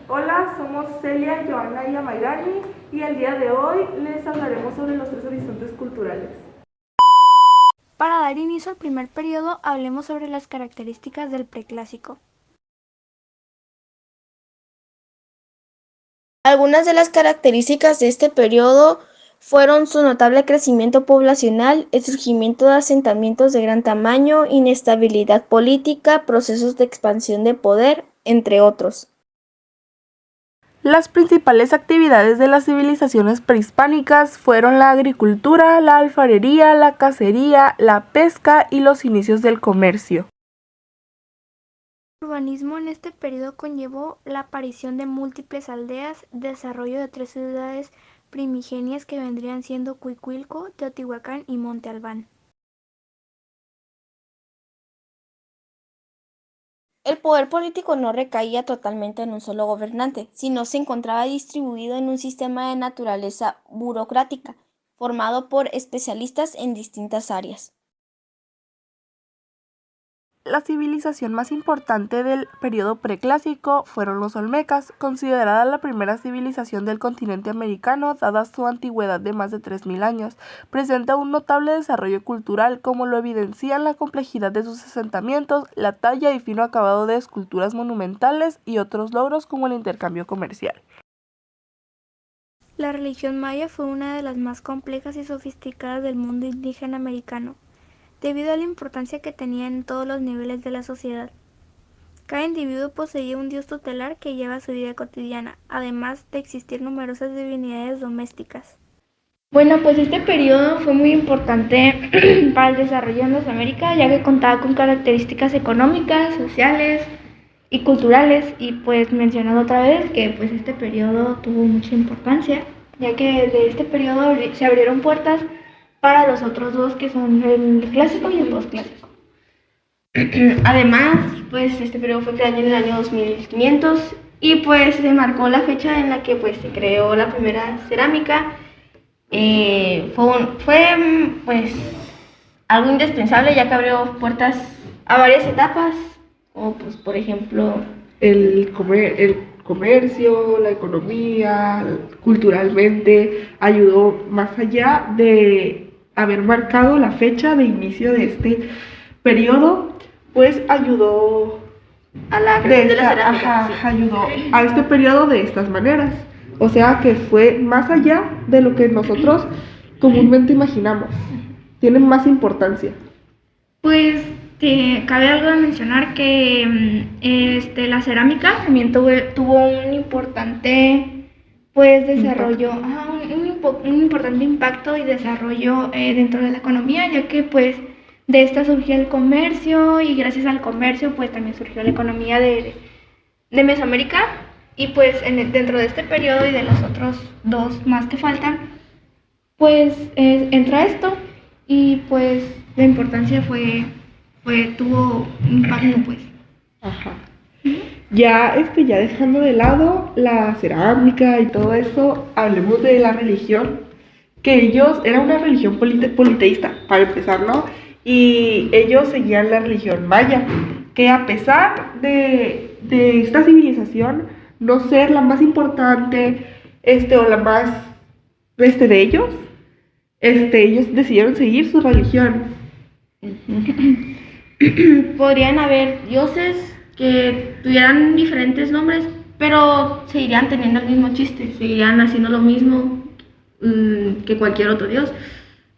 Hola, somos Celia, Joana y Amairani y el día de hoy les hablaremos sobre los tres horizontes culturales. Para dar inicio al primer periodo, hablemos sobre las características del preclásico. Algunas de las características de este periodo fueron su notable crecimiento poblacional, el surgimiento de asentamientos de gran tamaño, inestabilidad política, procesos de expansión de poder, entre otros. Las principales actividades de las civilizaciones prehispánicas fueron la agricultura, la alfarería, la cacería, la pesca y los inicios del comercio. El urbanismo en este periodo conllevó la aparición de múltiples aldeas, desarrollo de tres ciudades primigenias que vendrían siendo Cuicuilco, Teotihuacán y Monte Albán. El poder político no recaía totalmente en un solo gobernante, sino se encontraba distribuido en un sistema de naturaleza burocrática, formado por especialistas en distintas áreas. La civilización más importante del periodo preclásico fueron los olmecas, considerada la primera civilización del continente americano dada su antigüedad de más de 3000 años. Presenta un notable desarrollo cultural, como lo evidencian la complejidad de sus asentamientos, la talla y fino acabado de esculturas monumentales y otros logros como el intercambio comercial. La religión maya fue una de las más complejas y sofisticadas del mundo indígena americano, debido a la importancia que tenía en todos los niveles de la sociedad. Cada individuo poseía un dios tutelar que lleva su vida cotidiana, además de existir numerosas divinidades domésticas. Bueno, pues este periodo fue muy importante para el desarrollo de Mesoamérica, ya que contaba con características económicas, sociales y culturales, y pues mencionado otra vez que pues este periodo tuvo mucha importancia, ya que de este periodo se abrieron puertas para los otros dos que son el clásico y el posclásico. Además, pues este periodo fue creado en el año 2500 y pues se marcó la fecha en la que pues se creó la primera cerámica. Fue pues algo indispensable, ya que abrió puertas a varias etapas, como pues por ejemplo El comercio, la economía, culturalmente, ayudó más allá de haber marcado la fecha de inicio de este periodo, pues ayudó a la de creación de la esta, cerámica. ajá, Sí. ayudó a este periodo de estas maneras. O sea que fue más allá de lo que nosotros comúnmente imaginamos. Tiene más importancia. Pues cabe algo de mencionar que la cerámica también tuvo un importante pues desarrollo, un importante impacto y desarrollo dentro de la economía, ya que pues de esta surgió el comercio y gracias al comercio pues también surgió la economía de Mesoamérica y pues dentro de este periodo y de los otros dos más que faltan pues entra esto y pues la importancia tuvo impacto pues. Ajá. Ya dejando de lado la cerámica y todo eso, hablemos de la religión, que ellos, era una religión politeísta, para empezar, ¿no? Y ellos seguían la religión maya, que a pesar de esta civilización no ser la más importante, o la más, de ellos, ellos decidieron seguir su religión. Podrían haber dioses que tuvieran diferentes nombres, pero seguirían teniendo el mismo chiste, seguirían haciendo lo mismo que cualquier otro dios,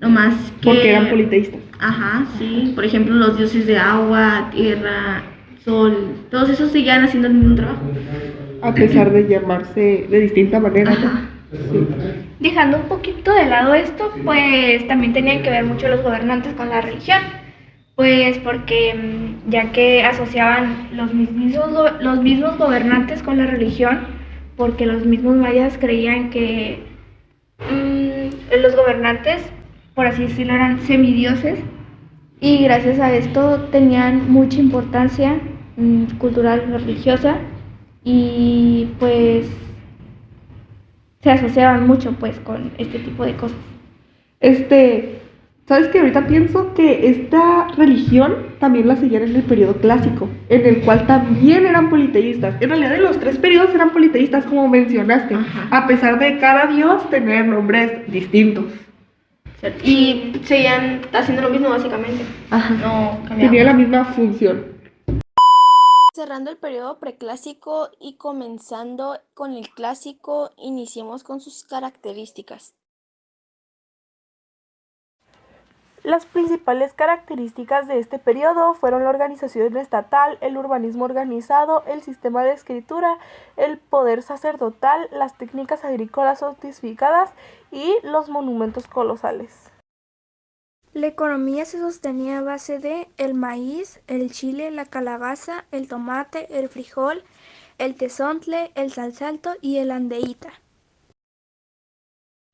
no más que... Porque eran politeístas. Ajá, sí, por ejemplo los dioses de agua, tierra, sol, todos esos seguían haciendo el mismo trabajo. A pesar de llamarse de distinta manera, ¿no? Ajá. Sí. Dejando un poquito de lado esto, pues también tenían que ver mucho los gobernantes con la religión, pues porque ya que asociaban los mismos gobernantes con la religión, porque los mismos mayas creían que los gobernantes, por así decirlo, eran semidioses y gracias a esto tenían mucha importancia cultural, religiosa y pues se asociaban mucho pues con este tipo de cosas. Este, ¿Sabes que ahorita pienso que esta religión también la seguían en el periodo clásico, en el cual también eran politeístas? En realidad, en los tres periodos eran politeístas, como mencionaste, Ajá. a pesar de cada dios tener nombres distintos. Y seguían haciendo lo mismo básicamente. Ajá. No cambiaban. Tenía la misma función. Cerrando el periodo preclásico y comenzando con el clásico, iniciemos con sus características. Las principales características de este periodo fueron la organización estatal, el urbanismo organizado, el sistema de escritura, el poder sacerdotal, las técnicas agrícolas sofisticadas y los monumentos colosales. La economía se sostenía a base de el maíz, el chile, la calabaza, el tomate, el frijol, el tezontle, el salsalto y el andeíta.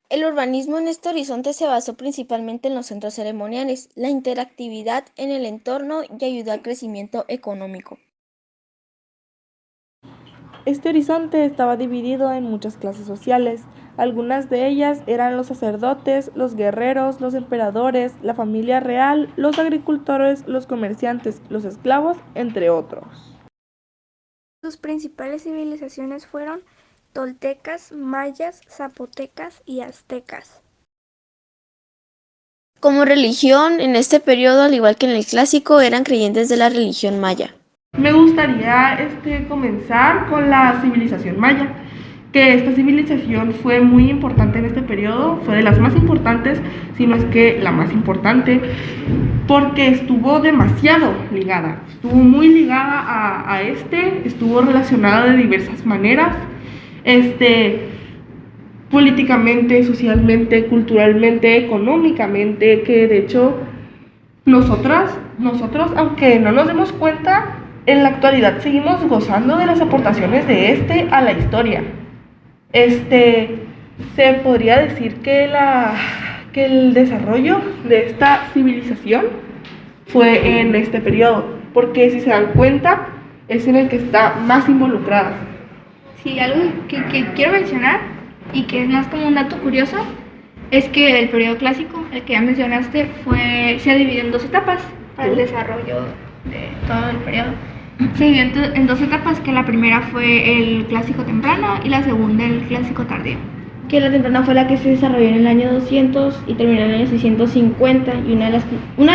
El urbanismo en este horizonte se basó principalmente en los centros ceremoniales, la interactividad en el entorno y ayudó al crecimiento económico. Este horizonte estaba dividido en muchas clases sociales. Algunas de ellas eran los sacerdotes, los guerreros, los emperadores, la familia real, los agricultores, los comerciantes, los esclavos, entre otros. Sus principales civilizaciones fueron toltecas, mayas, zapotecas y aztecas. Como religión, en este periodo, al igual que en el clásico, eran creyentes de la religión maya. Me gustaría comenzar con la civilización maya, que esta civilización fue muy importante en este periodo, fue de las más importantes, si no es que la más importante, porque estuvo demasiado ligada, estuvo muy ligada estuvo relacionada de diversas maneras, políticamente, socialmente, culturalmente, económicamente, que de hecho nosotros, aunque no nos demos cuenta, en la actualidad seguimos gozando de las aportaciones de a la historia. Se podría decir que el desarrollo de esta civilización fue en este periodo, porque si se dan cuenta, es en el que está más involucrada. Sí, algo que quiero mencionar y que es más como un dato curioso es que el periodo clásico, el que ya mencionaste, se dividió en dos etapas para el desarrollo de todo el periodo. Se dividió en dos etapas, que la primera fue el clásico temprano y la segunda el clásico tardío. Que la temprana fue la que se desarrolló en el año 200 y terminó en el año 650, y una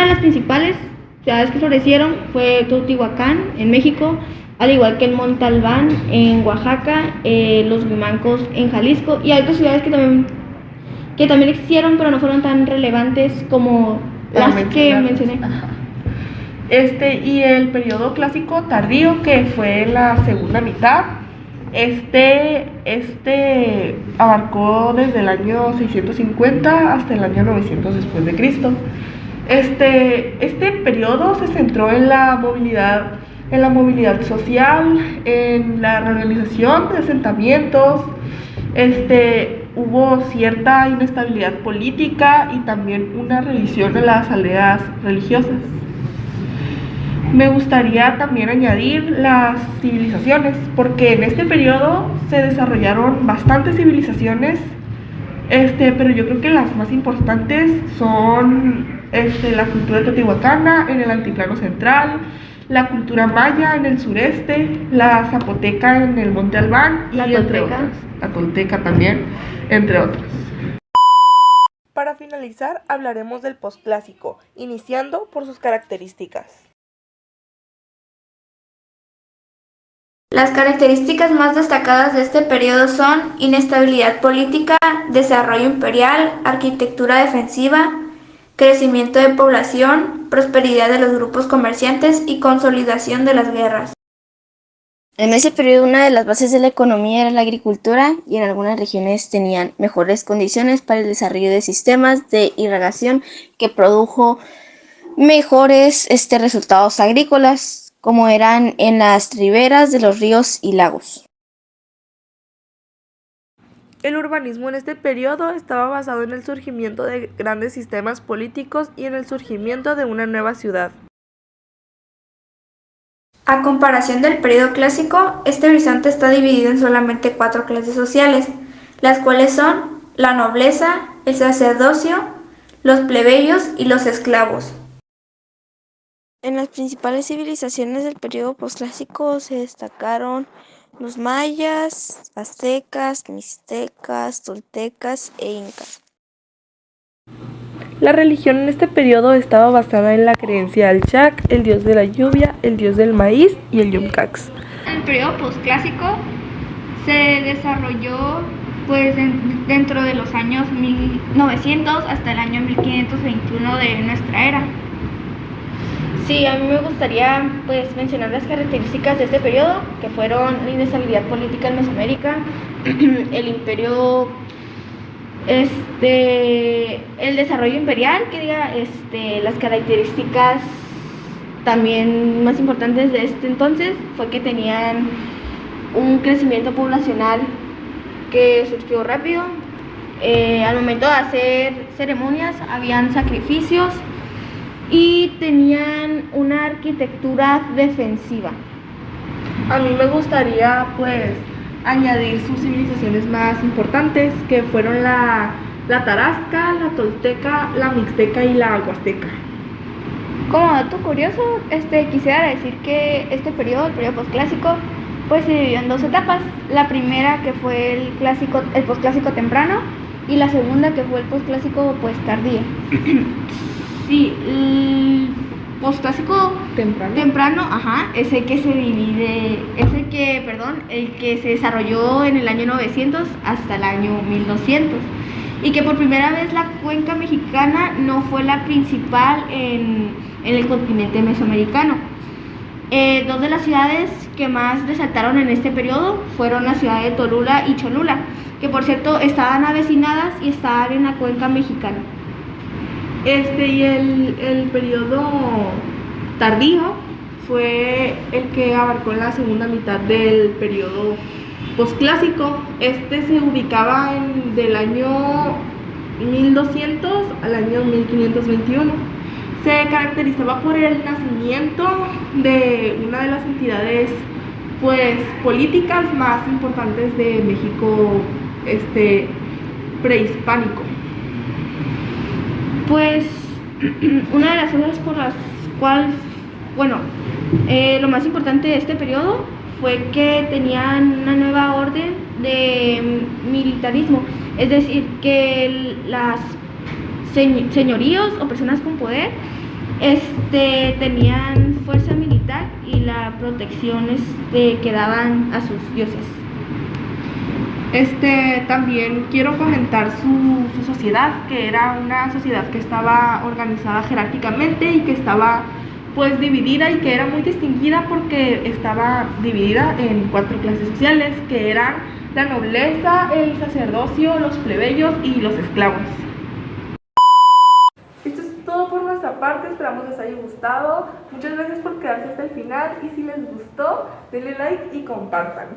de las principales ciudades que florecieron fue Teotihuacán en México, al igual que el Monte Albán en Oaxaca, los Huimancos en Jalisco, y hay otras ciudades que también existieron, pero no fueron tan relevantes como las que mencioné. Ajá. Y el periodo clásico tardío, que fue la segunda mitad, abarcó desde el año 650 hasta el año 900 después de Cristo. Este periodo se centró en la movilidad social, en la reorganización de asentamientos, hubo cierta inestabilidad política y también una revisión de las aldeas religiosas. Me gustaría también añadir las civilizaciones, porque en este periodo se desarrollaron bastantes civilizaciones, pero yo creo que las más importantes son la cultura teotihuacana en el altiplano central, la cultura maya en el sureste, la zapoteca en el Monte Albán y entre otras. La tolteca también, entre otras. Para finalizar, hablaremos del posclásico, iniciando por sus características. Las características más destacadas de este periodo son inestabilidad política, desarrollo imperial, arquitectura defensiva, crecimiento de población, prosperidad de los grupos comerciantes y consolidación de las guerras. En ese periodo, una de las bases de la economía era la agricultura, y en algunas regiones tenían mejores condiciones para el desarrollo de sistemas de irrigación que produjo mejores resultados agrícolas, como eran en las riberas de los ríos y lagos. El urbanismo en este periodo estaba basado en el surgimiento de grandes sistemas políticos y en el surgimiento de una nueva ciudad. A comparación del periodo clásico, este horizonte está dividido en solamente 4 clases sociales, las cuales son la nobleza, el sacerdocio, los plebeyos y los esclavos. En las principales civilizaciones del periodo posclásico se destacaron los mayas, aztecas, mixtecas, toltecas e incas. La religión en este periodo estaba basada en la creencia al Chac, el dios de la lluvia, el dios del maíz y el Yumcax. El periodo posclásico se desarrolló pues dentro de los años 1900 hasta el año 1521 de nuestra era. Sí, a mí me gustaría pues mencionar las características de este periodo, que fueron la inestabilidad política en Mesoamérica, el imperio, el desarrollo imperial, las características también más importantes de este entonces fue que tenían un crecimiento poblacional que surgió rápido. Al momento de hacer ceremonias habían sacrificios y tenían una arquitectura defensiva. A mí me gustaría pues añadir sus civilizaciones más importantes, que fueron la tarasca, la tolteca, la mixteca y la huasteca. Como dato curioso, quisiera decir que este periodo, el periodo posclásico, pues se dividió en dos etapas. La primera que fue el posclásico temprano y la segunda que fue el posclásico pues tardío. Sí, el posclásico temprano, el que se desarrolló en el año 900 hasta el año 1200. Y que por primera vez la cuenca mexicana no fue la principal en el continente mesoamericano. Dos de las ciudades que más resaltaron en este periodo fueron la ciudad de Tolula y Cholula, que por cierto estaban avecinadas y estaban en la cuenca mexicana. Y el periodo tardío fue el que abarcó la segunda mitad del periodo posclásico. Se ubicaba del año 1200 al año 1521. Se caracterizaba por el nacimiento de una de las entidades pues políticas más importantes de México prehispánico. Pues una de las cosas por las cuales, lo más importante de este periodo fue que tenían una nueva orden de militarismo, es decir, que las señoríos o personas con poder tenían fuerza militar y la protección que daban a sus dioses. También quiero comentar su sociedad, que era una sociedad que estaba organizada jerárquicamente y que estaba pues dividida, y que era muy distinguida porque estaba dividida en 4 clases sociales, que eran la nobleza, el sacerdocio, los plebeyos y los esclavos. Esto es todo por nuestra parte, esperamos les haya gustado. Muchas gracias por quedarse hasta el final, y si les gustó, denle like y compartan.